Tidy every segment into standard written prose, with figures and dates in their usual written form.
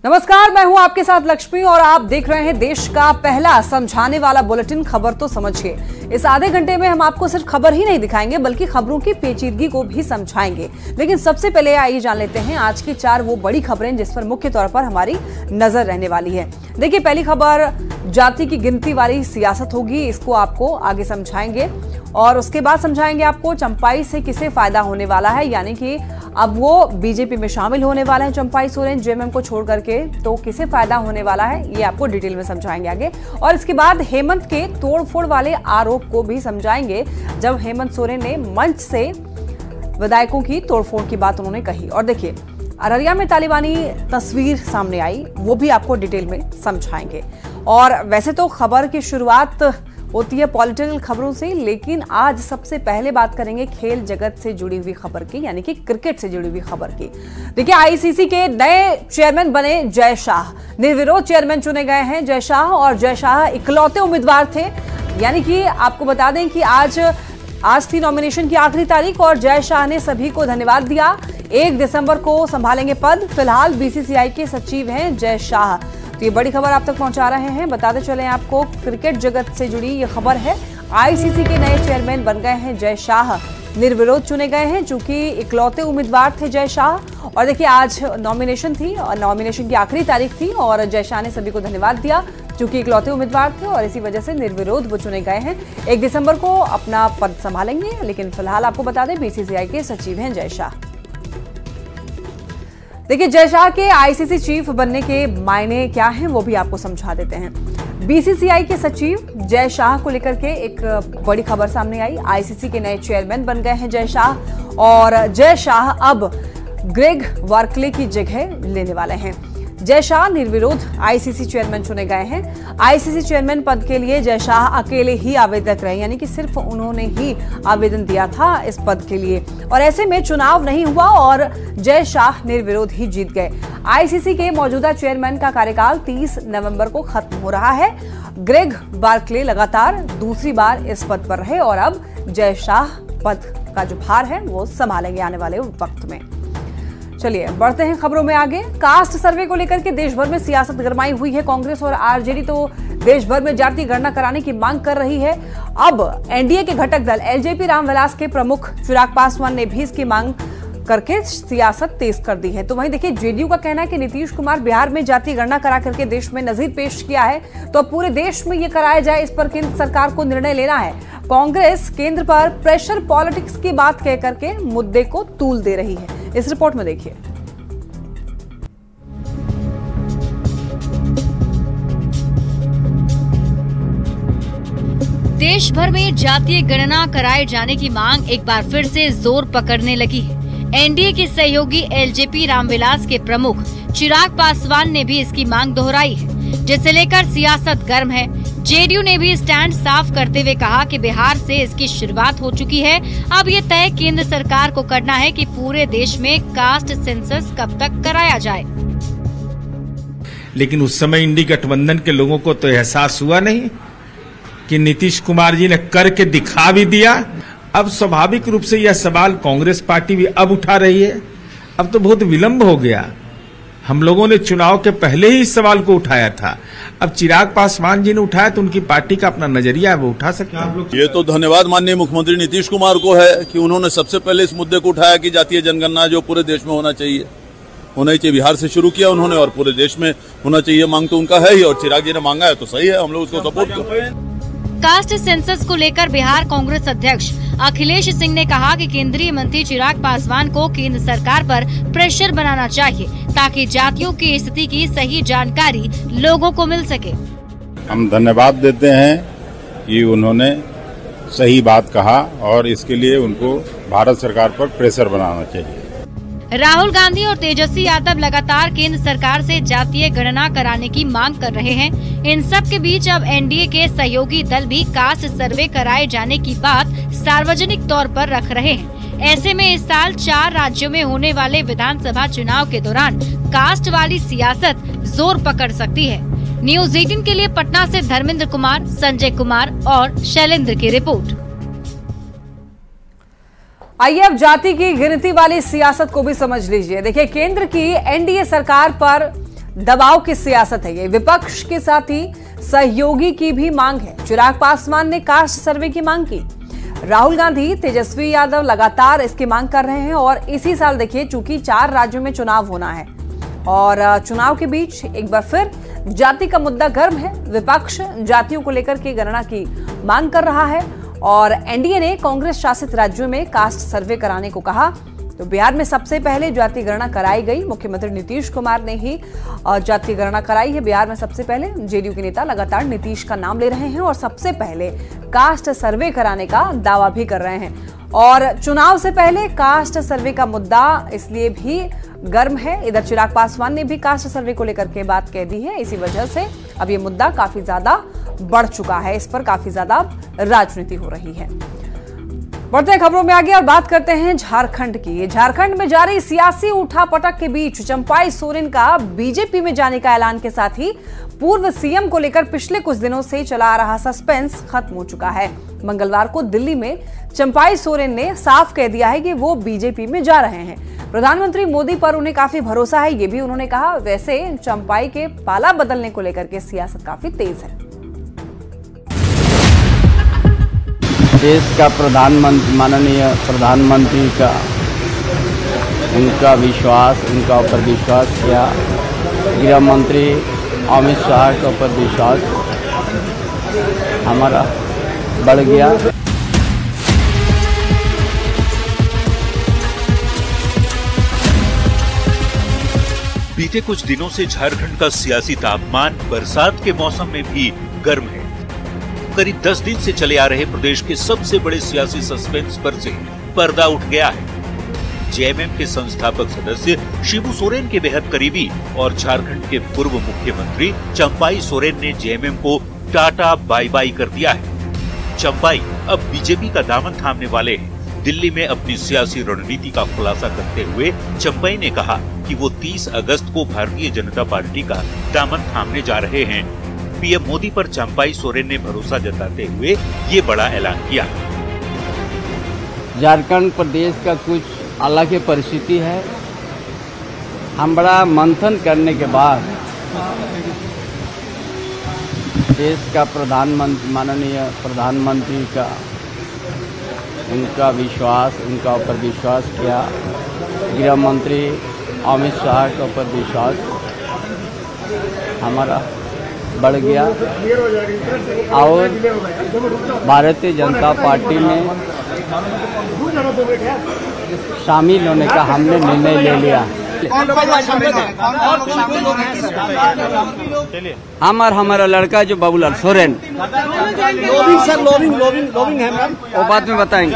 नमस्कार, मैं हूं आपके साथ लक्ष्मी और आप देख रहे हैं देश का पहला समझाने वाला बुलेटिन खबर तो समझिए। इस आधे घंटे में हम आपको सिर्फ खबर ही नहीं दिखाएंगे बल्कि खबरों की पेचीदगी को भी समझाएंगे। लेकिन सबसे पहले आइए जान लेते हैं आज की 4 वो बड़ी खबरें जिस पर मुख्य तौर पर हमारी नजर रहने वाली है। देखिए, पहली खबर जाति की गिनती वाली सियासत होगी, इसको आपको आगे समझाएंगे और उसके बाद समझाएंगे आपको चंपाई से किसे फायदा होने वाला है, यानी कि अब वो बीजेपी में शामिल होने वाले हैं चंपाई सोरेन जेएमएम को छोड़ करके, तो किसे फायदा होने वाला है ये आपको डिटेल में समझाएंगे आगे। और इसके बाद हेमंत के तोड़फोड़ वाले आरोप को भी समझाएंगे, जब हेमंत सोरेन ने मंच से विधायकों की तोड़फोड़ की बात उन्होंने कही। और देखिए, अररिया में तालिबानी तस्वीर सामने आई, वो भी आपको डिटेल में समझाएंगे। और वैसे तो खबर की शुरुआत होती है पॉलिटिकल खबरों से, लेकिन आज सबसे पहले बात करेंगे खेल जगत से जुड़ी हुई खबर की, यानी कि क्रिकेट से जुड़ी हुई खबर की। देखिए, आईसीसी के नए चेयरमैन बने जय शाह, निर्विरोध चेयरमैन चुने गए हैं जय शाह, और जय शाह इकलौते उम्मीदवार थे। यानी कि आपको बता दें कि आज थी नॉमिनेशन की आखिरी तारीख और जय शाह ने सभी को धन्यवाद दिया। 1 दिसंबर को संभालेंगे पद। फिलहाल बीसीसीआई के सचिव हैं जय शाह। तो ये बड़ी खबर आप तक पहुंचा रहे हैं। बताते चले आपको, क्रिकेट जगत से जुड़ी ये खबर है। आईसीसी के नए चेयरमैन बन गए हैं जय शाह, निर्विरोध चुने गए हैं, चूंकि इकलौते उम्मीदवार थे जय शाह। और देखिए, आज नॉमिनेशन थी और नॉमिनेशन की आखिरी तारीख थी और जय शाह ने सभी को धन्यवाद दिया चूंकि इकलौते उम्मीदवार थे और इसी वजह से निर्विरोध वो चुने गए हैं। 1 दिसंबर को अपना पद संभालेंगे, लेकिन फिलहाल आपको बता दें बीसीसीआई के सचिव हैं जय शाह। देखिए, जय शाह के आईसीसी चीफ बनने के मायने क्या हैं वो भी आपको समझा देते हैं। बीसीसीआई के सचिव जय शाह को लेकर के एक बड़ी खबर सामने आई। आईसीसी के नए चेयरमैन बन गए हैं जय शाह और जय शाह अब ग्रेग वार्कले की जगह लेने वाले हैं। जय शाह निर्विरोध आईसीसी चेयरमैन चुने गए हैं। आईसीसी चेयरमैन पद के लिए जय शाह अकेले ही आवेदक रहे, यानी कि सिर्फ उन्होंने ही आवेदन दिया था इस पद के लिए, और ऐसे में चुनाव नहीं हुआ और जय शाह निर्विरोध ही जीत गए। आईसीसी के मौजूदा चेयरमैन का कार्यकाल 30 नवंबर को खत्म हो रहा है। ग्रेग वार्कले लगातार दूसरी बार इस पद पर रहे और अब जय शाह पद का जो भार है वो संभालेंगे आने वाले वक्त में। चलिए बढ़ते हैं खबरों में आगे। कास्ट सर्वे को लेकर के देश भर में सियासत गरमाई हुई है। कांग्रेस और आरजेडी तो देश भर में जाति गणना कराने की मांग कर रही है। अब एनडीए के घटक दल एलजेपी रामविलास के प्रमुख चिराग पासवान ने भी इसकी मांग करके सियासत तेज कर दी है। तो वहीं देखिए, जेडीयू का कहना है कि नीतीश कुमार बिहार में जाति गणना करा करके देश में नजीर पेश किया है, तो अब पूरे देश में ये कराया जाए, इस पर केंद्र सरकार को निर्णय लेना है। कांग्रेस केंद्र पर प्रेशर पॉलिटिक्स की बात कह करके मुद्दे को तूल दे रही है। इस रिपोर्ट में देखिए। देश भर में जातीय गणना कराए जाने की मांग एक बार फिर से जोर पकड़ने लगी है। एनडीए के सहयोगी एलजेपी रामविलास के प्रमुख चिराग पासवान ने भी इसकी मांग दोहराई है, जिसे लेकर सियासत गर्म है। जेडीयू ने भी स्टैंड साफ करते हुए कहा कि बिहार से इसकी शुरुआत हो चुकी है। अब ये तय केंद्र सरकार को करना है कि पूरे देश में कास्ट सेंसस कब तक कराया जाए। लेकिन उस समय इंडी गठबंधन के लोगों को तो एहसास हुआ नहीं कि नीतीश कुमार जी ने करके दिखा भी दिया। अब स्वाभाविक रूप से यह सवाल कांग्रेस पार्टी भी अब उठा रही है। अब तो बहुत विलंब हो गया। हम लोगों ने चुनाव के पहले ही इस सवाल को उठाया था। अब चिराग पासवान जी ने उठाया तो उनकी पार्टी का अपना नजरिया है, वो उठा सकते हैं। ये तो धन्यवाद माननीय मुख्यमंत्री नीतीश कुमार को है कि उन्होंने सबसे पहले इस मुद्दे को उठाया कि जातीय जनगणना जो पूरे देश में होना चाहिए। बिहार से शुरू किया उन्होंने और पूरे देश में होना चाहिए। मांग तो उनका है ही और चिराग जी ने मांगा है तो सही है, हम लोग उसको सपोर्ट करते हैं। कास्ट सेंसस को लेकर बिहार कांग्रेस अध्यक्ष अखिलेश सिंह ने कहा कि केंद्रीय मंत्री चिराग पासवान को केंद्र सरकार पर प्रेशर बनाना चाहिए ताकि जातियों की स्थिति की सही जानकारी लोगों को मिल सके। हम धन्यवाद देते हैं कि उन्होंने सही बात कहा और इसके लिए उनको भारत सरकार पर प्रेशर बनाना चाहिए। राहुल गांधी और तेजस्वी यादव लगातार केंद्र सरकार से जातीय गणना कराने की मांग कर रहे हैं। इन सब के बीच अब एनडीए के सहयोगी दल भी कास्ट सर्वे कराए जाने की बात सार्वजनिक तौर पर रख रहे हैं। ऐसे में इस साल 4 राज्यों में होने वाले विधानसभा चुनाव के दौरान कास्ट वाली सियासत जोर पकड़ सकती है। न्यूज़ 18 के लिए पटना से धर्मेंद्र कुमार, संजय कुमार और शैलेंद्र की रिपोर्ट। आइए अब जाति की गिनती वाली सियासत को भी समझ लीजिए। देखिए, केंद्र की एनडीए सरकार पर दबाव की सियासत है ये। विपक्ष के साथ ही सहयोगी की भी मांग है। चिराग पासवान ने कास्ट सर्वे की मांग की। राहुल गांधी, तेजस्वी यादव लगातार इसकी मांग कर रहे हैं। और इसी साल देखिए, चूंकि 4 राज्यों में चुनाव होना है और चुनाव के बीच एक बार फिर जाति का मुद्दा गर्म है। विपक्ष जातियों को लेकर के गणना की मांग कर रहा है और एनडीए ने कांग्रेस शासित राज्यों में कास्ट सर्वे कराने को कहा। तो बिहार में सबसे पहले जाति गणना कराई गई। मुख्यमंत्री नीतीश कुमार ने ही जाति गणना कराई है बिहार में सबसे पहले। जेडीयू के नेता लगातार नीतीश का नाम ले रहे हैं और सबसे पहले कास्ट सर्वे कराने का दावा भी कर रहे हैं। और चुनाव से पहले कास्ट सर्वे का मुद्दा इसलिए भी गर्म है। इधर चिराग पासवान ने भी कास्ट सर्वे को लेकर के बात कह दी है। इसी वजह से अब ये मुद्दा काफी ज्यादा बढ़ चुका है। इस पर काफी ज्यादा राजनीति हो रही है। बढ़ते खबरों में आगे और बात करते हैं झारखंड की। झारखंड में जारी सियासी उठापटक के बीच चंपाई सोरेन का बीजेपी में जाने का ऐलान के साथ ही पूर्व सीएम को लेकर पिछले कुछ दिनों से चला आ रहा सस्पेंस खत्म हो चुका है। मंगलवार को दिल्ली में चंपाई सोरेन ने साफ कह दिया है कि वो बीजेपी में जा रहे हैं। प्रधानमंत्री मोदी पर उन्हें काफी भरोसा है, ये भी उन्होंने कहा। वैसे चंपाई के पाला बदलने को लेकर के सियासत काफी तेज है। देश का प्रधानमंत्री, माननीय प्रधानमंत्री का उनका विश्वास, उनका ऊपर विश्वास किया। गृह मंत्री अमित शाह के ऊपर विश्वास हमारा बढ़ गया। बीते कुछ दिनों से झारखंड का सियासी तापमान बरसात के मौसम में भी गर्म है। करीब 10 दिन से चले आ रहे प्रदेश के सबसे बड़े सियासी सस्पेंस पर से पर्दा उठ गया है। जेएमएम के संस्थापक सदस्य शिबू सोरेन के बेहद करीबी और झारखंड के पूर्व मुख्यमंत्री चंपाई सोरेन ने जेएमएम को टाटा बाय बाय कर दिया है। चंपाई अब बीजेपी का दामन थामने वाले हैं। दिल्ली में अपनी सियासी रणनीति का खुलासा करते हुए चंपाई ने कहा कि वो 30 अगस्त को भारतीय जनता पार्टी का दामन थामने जा रहे हैं। पीएम मोदी पर चंपाई सोरेन ने भरोसा जताते हुए ये बड़ा ऐलान किया। झारखंड प्रदेश का कुछ अलग ही परिस्थिति है। हम बड़ा मंथन करने के बाद देश का प्रधानमंत्री, माननीय प्रधानमंत्री का उनका विश्वास, उनका ऊपर विश्वास किया। गृह मंत्री अमित शाह के ऊपर विश्वास हमारा बढ़ गया और भारतीय जनता पार्टी में शामिल होने का हमने निर्णय ले लिया। हम और हमारा लड़का जो बाबूलाल सोरेन, वो बाद में बताएंगे।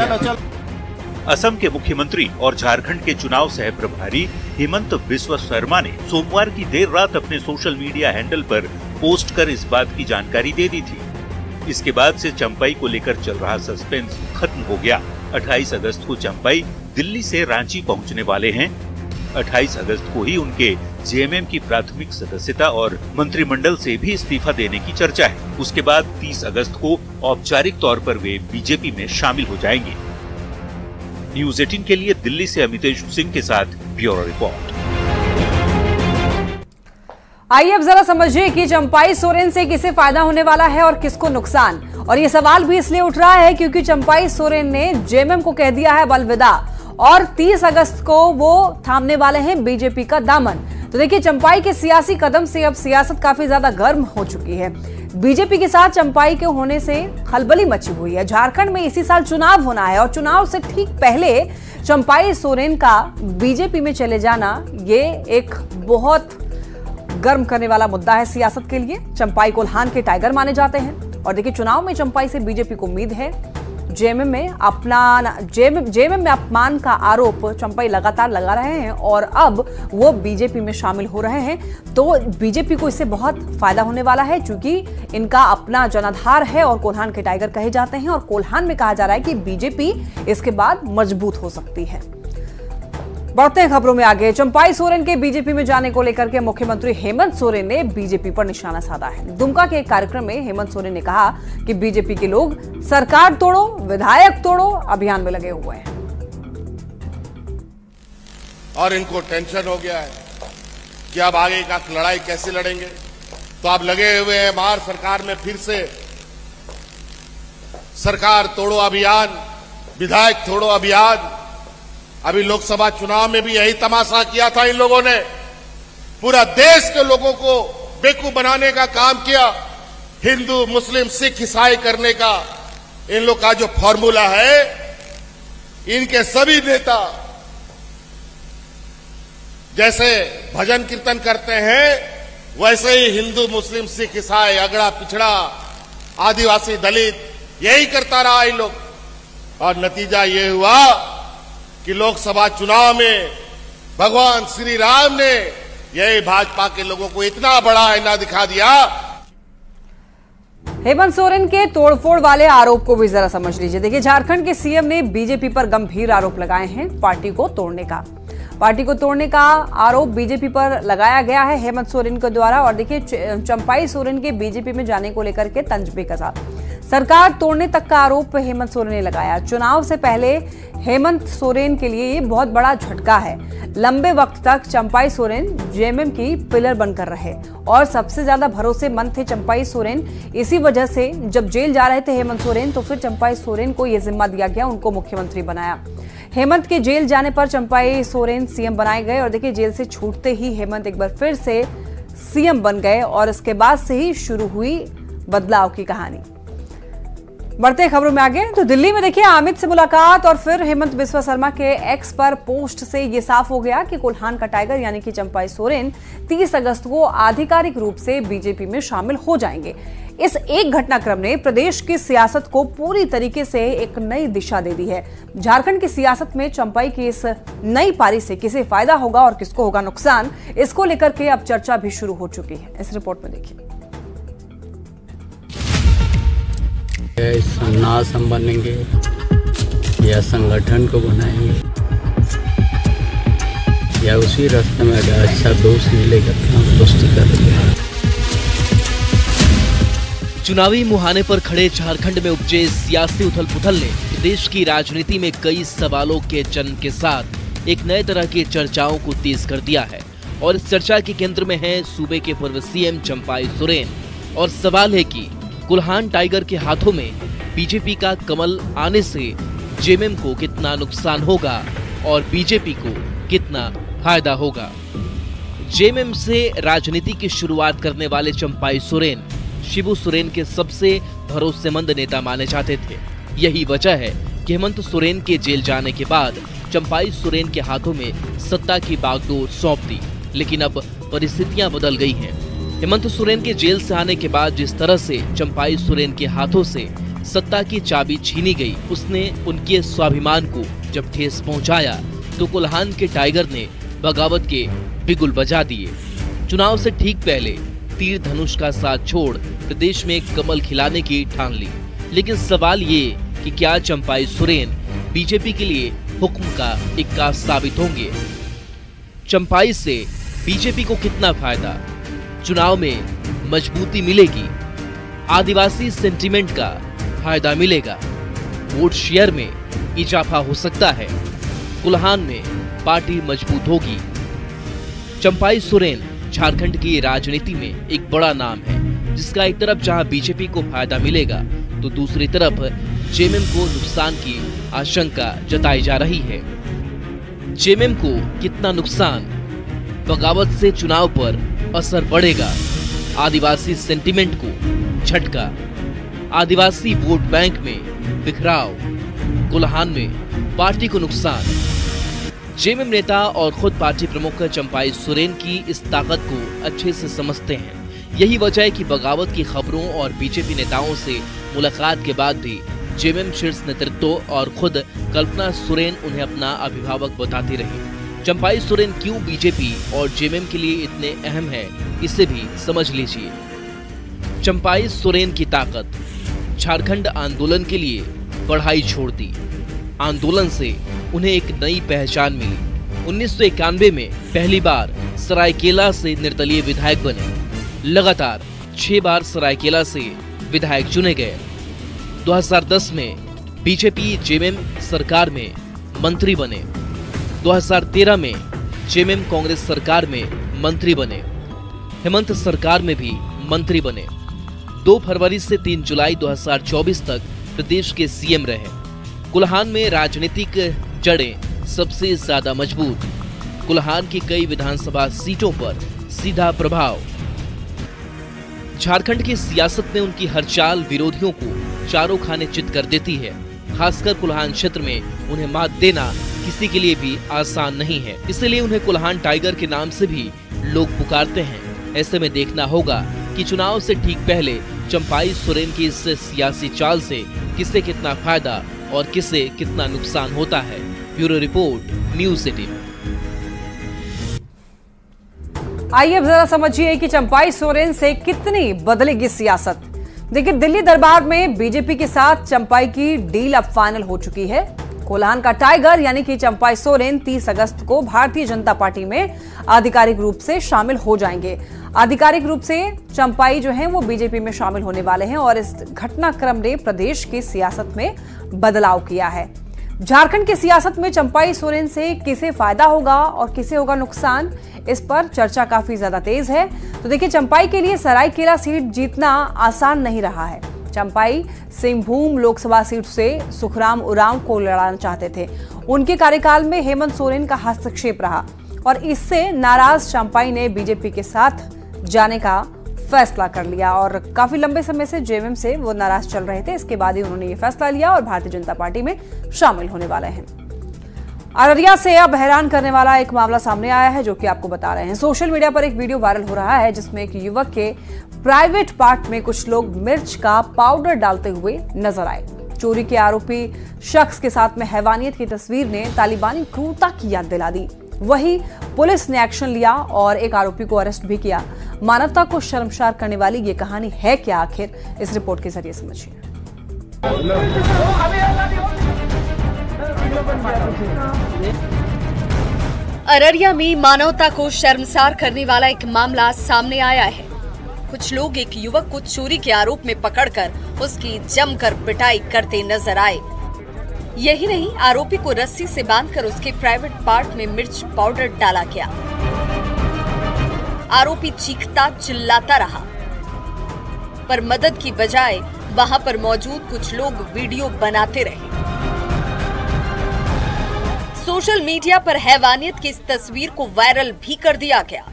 असम के मुख्यमंत्री और झारखंड के चुनाव सह प्रभारी हेमंत बिस्वा शर्मा ने सोमवार की देर रात अपने सोशल मीडिया हैंडल पर पोस्ट कर इस बात की जानकारी दे दी थी। इसके बाद से चंपाई को लेकर चल रहा सस्पेंस खत्म हो गया। 28 अगस्त को चंपाई दिल्ली से रांची पहुंचने वाले हैं। 28 अगस्त को ही उनके जेएमएम की प्राथमिक सदस्यता और मंत्रिमंडल से भी इस्तीफा देने की चर्चा है। उसके बाद 30 अगस्त को औपचारिक तौर पर वे बीजेपी में शामिल हो जाएंगे। न्यूज़ 18 के लिए दिल्ली से अमितेश सिंह के साथ ब्यूरो रिपोर्ट। आइए अब जरा समझिए कि चंपाई सोरेन से किसे फायदा होने वाला है और किसको नुकसान। और ये सवाल भी इसलिए उठ रहा है क्योंकि चंपाई सोरेन ने जेएमएम को कह दिया है अलविदा और 30 अगस्त को वो थामने वाले हैं बीजेपी का दामन। तो देखिए, चंपाई के सियासी कदम से अब सियासत काफी ज्यादा गर्म हो चुकी है। बीजेपी के साथ चंपाई के होने से खलबली मची हुई है। झारखंड में इसी साल चुनाव होना है और चुनाव से ठीक पहले चंपाई सोरेन का बीजेपी में चले जाना ये एक बहुत गर्म करने वाला मुद्दा है सियासत के लिए। चंपाई कोल्हान के टाइगर माने जाते हैं और देखिए, चुनाव में चंपाई से बीजेपी को उम्मीद है। जेएमएम में अपमान का आरोप चंपाई लगातार लगा रहे हैं और अब वो बीजेपी में शामिल हो रहे हैं। तो बीजेपी को इससे बहुत फायदा होने वाला है क्योंकि इनका अपना जनाधार है और कोल्हान के टाइगर कहे जाते हैं और कोल्हान में कहा जा रहा है कि बीजेपी इसके बाद मजबूत हो सकती है। बढ़ते हैं खबरों में आगे। चंपाई सोरेन के बीजेपी में जाने को लेकर के मुख्यमंत्री हेमंत सोरेन ने बीजेपी पर निशाना साधा है। दुमका के एक कार्यक्रम में हेमंत सोरेन ने कहा कि बीजेपी के लोग सरकार तोड़ो, विधायक तोड़ो अभियान में लगे हुए हैं और इनको टेंशन हो गया है कि अब आगे का लड़ाई कैसे लड़ेंगे। तो आप लगे हुए हैं बाहर सरकार में फिर से सरकार तोड़ो अभियान, विधायक तोड़ो अभियान। अभी लोकसभा चुनाव में भी यही तमाशा किया था इन लोगों ने, पूरा देश के लोगों को बेवकूफ बनाने का काम किया, हिंदू मुस्लिम सिख ईसाई करने का इन लोग का जो फॉर्मूला है। इनके सभी नेता जैसे भजन कीर्तन करते हैं वैसे ही हिंदू मुस्लिम सिख ईसाई अगड़ा पिछड़ा आदिवासी दलित यही करता रहा इन लोग, और नतीजा ये हुआ कि लोकसभा चुनाव में भगवान श्री राम ने यही भाजपा के लोगों को इतना बड़ा आईना दिखा दिया। हेमंत सोरेन के तोड़फोड़ वाले आरोप को भी जरा समझ लीजिए। देखिए, झारखंड के सीएम ने बीजेपी पर गंभीर आरोप लगाए हैं पार्टी को तोड़ने का आरोप बीजेपी पर लगाया गया है हेमंत सोरेन के द्वारा। और देखिए, चंपाई सोरेन के बीजेपी में जाने को लेकर के तंज बेकसा, सरकार तोड़ने तक का आरोप हेमंत सोरेन ने लगाया। चुनाव से पहले हेमंत सोरेन के लिए ये बहुत बड़ा झटका है। लंबे वक्त तक चंपाई सोरेन जेएमएम की पिलर बनकर रहे और सबसे ज्यादा भरोसेमंद थे चंपाई सोरेन। इसी वजह से जब जेल जा रहे थे हेमंत सोरेन तो फिर चंपाई सोरेन को यह जिम्मा दिया गया, उनको मुख्यमंत्री बनाया। हेमंत के जेल जाने पर चंपाई सोरेन सीएम बनाए गए और देखिए, जेल से छूटते ही हेमंत एक बार फिर से सीएम बन गए और इसके बाद से ही शुरू हुई बदलाव की कहानी। बढ़ते खबरों में आगे तो दिल्ली में देखिए, अमित से मुलाकात और फिर हेमंत बिस्वा शर्मा के एक्स पर पोस्ट से ये साफ हो गया कि कुल्हान का टाइगर यानी कि चंपाई सोरेन 30 अगस्त को आधिकारिक रूप से बीजेपी में शामिल हो जाएंगे। इस एक घटनाक्रम ने प्रदेश की सियासत को पूरी तरीके से एक नई दिशा दे दी है। झारखंड की सियासत में चंपाई की इस नई पारी से किसे फायदा होगा और किसको होगा नुकसान, इसको लेकर के अब चर्चा भी शुरू हो चुकी है। इस रिपोर्ट में देखिए। संन्यास हम बनेंगे या संगठन को बनाएंगे या उसी रास्ते में अगर अच्छा दोस्त मिलेगा तो हम दोस्ती करेंगे। चुनावी मुहाने पर खड़े झारखंड में उपजे सियासी उथल पुथल ने देश की राजनीति में कई सवालों के जन्म के साथ एक नए तरह की चर्चाओं को तेज कर दिया है। और इस चर्चा के केंद्र में है सूबे के पूर्व सीएम चंपाई सोरेन। और सवाल है कि कुल्हान टाइगर के हाथों में बीजेपी का कमल आने से जेएमएम को कितना नुकसान होगा और बीजेपी को कितना फायदा होगा। जेएमएम से राजनीति की शुरुआत करने वाले चंपाई सोरेन शिबू सोरेन के सबसे भरोसेमंद नेता माने जाते थे। यही वजह है कि हेमंत सोरेन के जेल जाने के बाद चंपाई सोरेन के हाथों में सत्ता की बागडोर सौंप दी। लेकिन अब परिस्थितियां बदल गई हैं। हेमंत सोरेन के जेल से आने के बाद जिस तरह से चंपाई सोरेन के हाथों से सत्ता की चाबी छीनी गई, उसने उनके स्वाभिमान को जब ठेस पहुंचाया तो कुल्हान के टाइगर ने बगावत के बिगुल बजा दिए। चुनाव से ठीक पहले तीर धनुष का साथ छोड़ प्रदेश में कमल खिलाने की ठान ली। लेकिन सवाल ये कि क्या चंपाई सोरेन बीजेपी के लिए हुक्म का इक्का साबित होंगे? चंपाई से बीजेपी को कितना फायदा? चुनाव में मजबूती मिलेगी? आदिवासी सेंटीमेंट का फायदा मिलेगा? वोट शेयर में इजाफा हो सकता है? कुल्हान में पार्टी मजबूत होगी? चंपाई सोरेन झारखंड की राजनीति में एक बड़ा नाम है, जिसका एक तरफ जहां बीजेपी को फायदा मिलेगा तो दूसरी तरफ जेएमएम को नुकसान की आशंका जताई जा रही है। जेएमएम को कितना नुकसान? बगावत से चुनाव पर असर पड़ेगा? आदिवासी सेंटीमेंट को झटका? आदिवासी वोट बैंक में बिखराव? कुल्हान में पार्टी को नुकसान? जेएमएम नेता और खुद पार्टी प्रमुख चंपाई सोरेन की इस ताकत को अच्छे से समझते हैं। यही वजह है कि बगावत की खबरों और बीजेपी नेताओं से मुलाकात के बाद भी जेएमएम शीर्ष नेतृत्व और खुद कल्पना सोरेन उन्हें अपना अभिभावक बताती रही। चंपाई सोरेन क्यों बीजेपी और जेएमएम के लिए इतने अहम है, इसे भी समझ लीजिए। चंपाई सोरेन की ताकत झारखंड आंदोलन के लिए पढ़ाई छोड़ दी। आंदोलन से उन्हें एक नई पहचान मिली। 1991 में पहली बार सरायकेला से निर्दलीय विधायक बने। लगातार 6 बार सरायकेला से विधायक चुने गए। 2010 में बीजेपी जेएमएम सरकार में मंत्री बने। 2013 में जेएमएम कांग्रेस सरकार में मंत्री बने। हेमंत सरकार में भी मंत्री बने। 2 फरवरी से 3 जुलाई 2024 तक प्रदेश के सीएम रहे। कुल्हान में राजनीतिक जड़ें सबसे ज्यादा मजबूत। कुल्हान की कई विधानसभा सीटों पर सीधा प्रभाव। झारखंड की सियासत में उनकी हर चाल विरोधियों को चारों खाने चित कर देती है। खासकर कुल्हान क्षेत्र में उन्हें मात देना किसी के लिए भी आसान नहीं है। इसलिए उन्हें कुल्हान टाइगर के नाम से भी लोग पुकारते हैं। ऐसे में देखना होगा कि चुनाव से ठीक पहले चंपाई सोरेन की इस सियासी चाल से किसे कितना फायदा और किसे कितना नुकसान होता है। Bureau report, news 18। आइए अब जरा समझिए कि चंपाई सोरेन से कितनी बदलेगी सियासत। देखिए, दिल्ली दरबार में बीजेपी के साथ चंपाई की डील अब फाइनल हो चुकी है। कोल्हान का टाइगर यानी कि चंपाई सोरेन 30 अगस्त को भारतीय जनता पार्टी में आधिकारिक रूप से शामिल हो जाएंगे। आधिकारिक रूप से चंपाई जो है वो बीजेपी में शामिल होने वाले हैं और इस घटनाक्रम ने प्रदेश की सियासत में बदलाव किया है। झारखंड की सियासत में चंपाई सोरेन से किसे फायदा होगा और किसे होगा नुकसान, इस पर चर्चा काफी ज्यादा तेज है। तो देखिए, चंपाई के लिए सरायकेला सीट जीतना आसान नहीं रहा है। चंपाई सिंहभूम लोकसभा सीट से सुखराम उरांव को लड़ाना चाहते थे। उनके कार्यकाल में हेमंत सोरेन का हस्तक्षेप रहा और इससे नाराज चंपाई ने बीजेपी के साथ जाने का फैसला कर लिया और काफी लंबे समय से जेएमएम से वो नाराज चल रहे थे। इसके बाद ही उन्होंने ये फैसला लिया और भारतीय जनता पार्टी में शामिल होने वाले हैं। अररिया से अब हैरान करने वाला एक मामला सामने आया है जो कि आपको बता रहे हैं। सोशल मीडिया पर एक वीडियो वायरल हो रहा है जिसमें एक युवक के प्राइवेट पार्ट में कुछ लोग मिर्च का पाउडर डालते हुए नजर आए। चोरी के आरोपी शख्स के साथ में हैवानियत की तस्वीर ने तालिबानी क्रूरता की याद दिला दी। वहीं पुलिस ने एक्शन लिया और एक आरोपी को अरेस्ट भी किया। मानवता को शर्मसार करने वाली ये कहानी है क्या, आखिर इस रिपोर्ट के जरिए समझिए। अररिया में मानवता को शर्मसार करने वाला एक मामला सामने आया है। कुछ लोग एक युवक को चोरी के आरोप में पकड़कर उसकी जमकर पिटाई करते नजर आए। यही नहीं, आरोपी को रस्सी से बांधकर उसके प्राइवेट पार्ट में मिर्च पाउडर डाला गया। आरोपी चीखता चिल्लाता रहा, पर मदद की बजाय वहां पर मौजूद कुछ लोग वीडियो बनाते रहे। सोशल मीडिया पर हैवानियत की इस तस्वीर को वायरल भी कर दिया गया।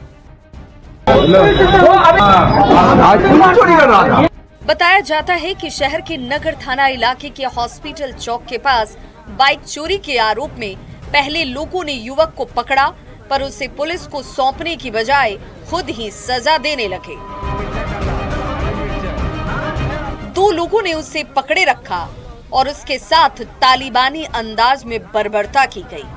बताया जाता है कि शहर के नगर थाना इलाके के हॉस्पिटल चौक के पास बाइक चोरी के आरोप में पहले लोगों ने युवक को पकड़ा, पर उसे पुलिस को सौंपने की बजाय खुद ही सजा देने लगे। 2 लोगों ने उसे पकड़े रखा और उसके साथ तालिबानी अंदाज में बर्बरता की गई।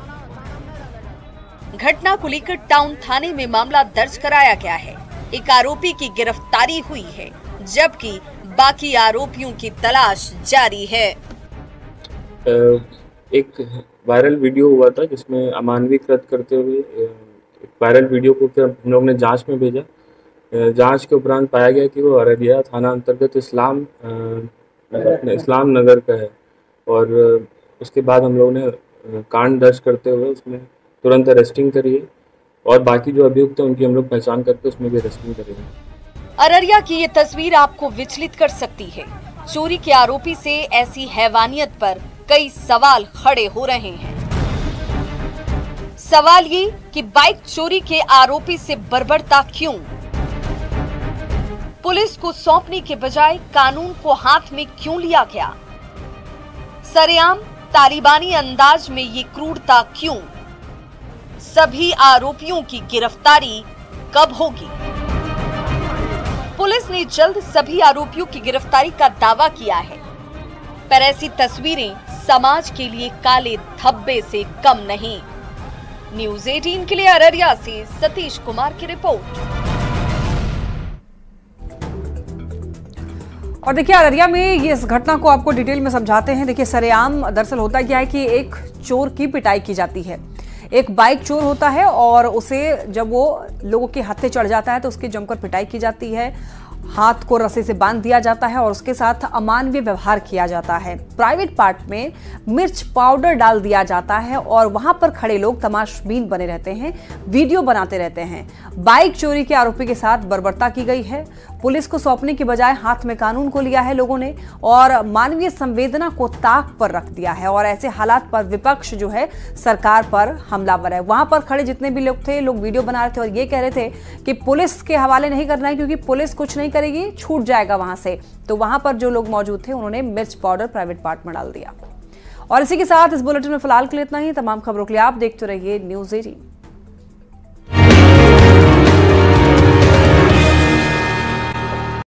घटना को लेकर टाउन थाने में मामला दर्ज कराया गया है। एक आरोपी की गिरफ्तारी हुई है, जबकि बाकी आरोपियों की तलाश जारी है। एक वायरल वीडियो हुआ था जिसमें अमानवीय कृत्य करते हुए एक वायरल वीडियो को फिर हम लोग ने जांच में भेजा। जांच के उपरांत पाया गया कि वो अररिया थाना अंतर्गत इस्लाम नगर का है और उसके बाद हम लोग ने कांड दर्ज करते हुए उसमें तुरंत अरेस्टिंग करी है और बाकी जो अभियुक्त है उनकी हम लोग पहचान करके उसमें भी अरेस्टिंग करेंगे। अररिया की ये तस्वीर आपको विचलित कर सकती है। चोरी के आरोपी से ऐसी हैवानियत पर कई सवाल खड़े हो रहे हैं। सवाल ये कि बाइक चोरी के आरोपी से बर्बरता क्यों? पुलिस को सौंपने के बजाय कानून को हाथ में क्यों लिया गया? सरेआम तालिबानी अंदाज में ये क्रूरता क्यों? सभी आरोपियों की गिरफ्तारी कब होगी? पुलिस ने जल्द सभी आरोपियों की गिरफ्तारी का दावा किया है, पर ऐसी तस्वीरें समाज के लिए काले धब्बे से कम नहीं। न्यूज़ 18 के लिए अररिया से सतीश कुमार की रिपोर्ट। और देखिए, अररिया में ये इस घटना को आपको डिटेल में समझाते हैं। देखिए, सरेआम दरअसल होता क्या है कि एक चोर की पिटाई की जाती है। एक बाइक चोर होता है और उसे जब वो लोगों के हत्थे चढ़ जाता है तो उसकी जमकर पिटाई की जाती है, हाथ को रस्सी से बांध दिया जाता है और उसके साथ अमानवीय व्यवहार किया जाता है। प्राइवेट पार्ट में मिर्च पाउडर डाल दिया जाता है और वहां पर खड़े लोग तमाशबीन बने रहते हैं, वीडियो बनाते रहते हैं। बाइक चोरी के आरोपी के साथ बर्बरता की गई है। पुलिस को सौंपने की बजाय हाथ में कानून को लिया है लोगों ने और मानवीय संवेदना को ताक पर रख दिया है। और ऐसे हालात पर विपक्ष जो है सरकार पर हमलावर है। वहां पर खड़े जितने भी लोग थे, लोग वीडियो बना रहे थे और ये कह रहे थे कि पुलिस के हवाले नहीं करना है क्योंकि पुलिस कुछ नहीं करेगी, छूट जाएगा वहां से। तो वहां पर जो लोग मौजूद थे उन्होंने मिर्च पाउडर प्राइवेट पार्ट में डाल दिया। और इसी के साथ इस बुलेटिन में फिलहाल के लिए इतना ही। तमाम खबरों के लिए आप देखते रहिए न्यूज़ 18।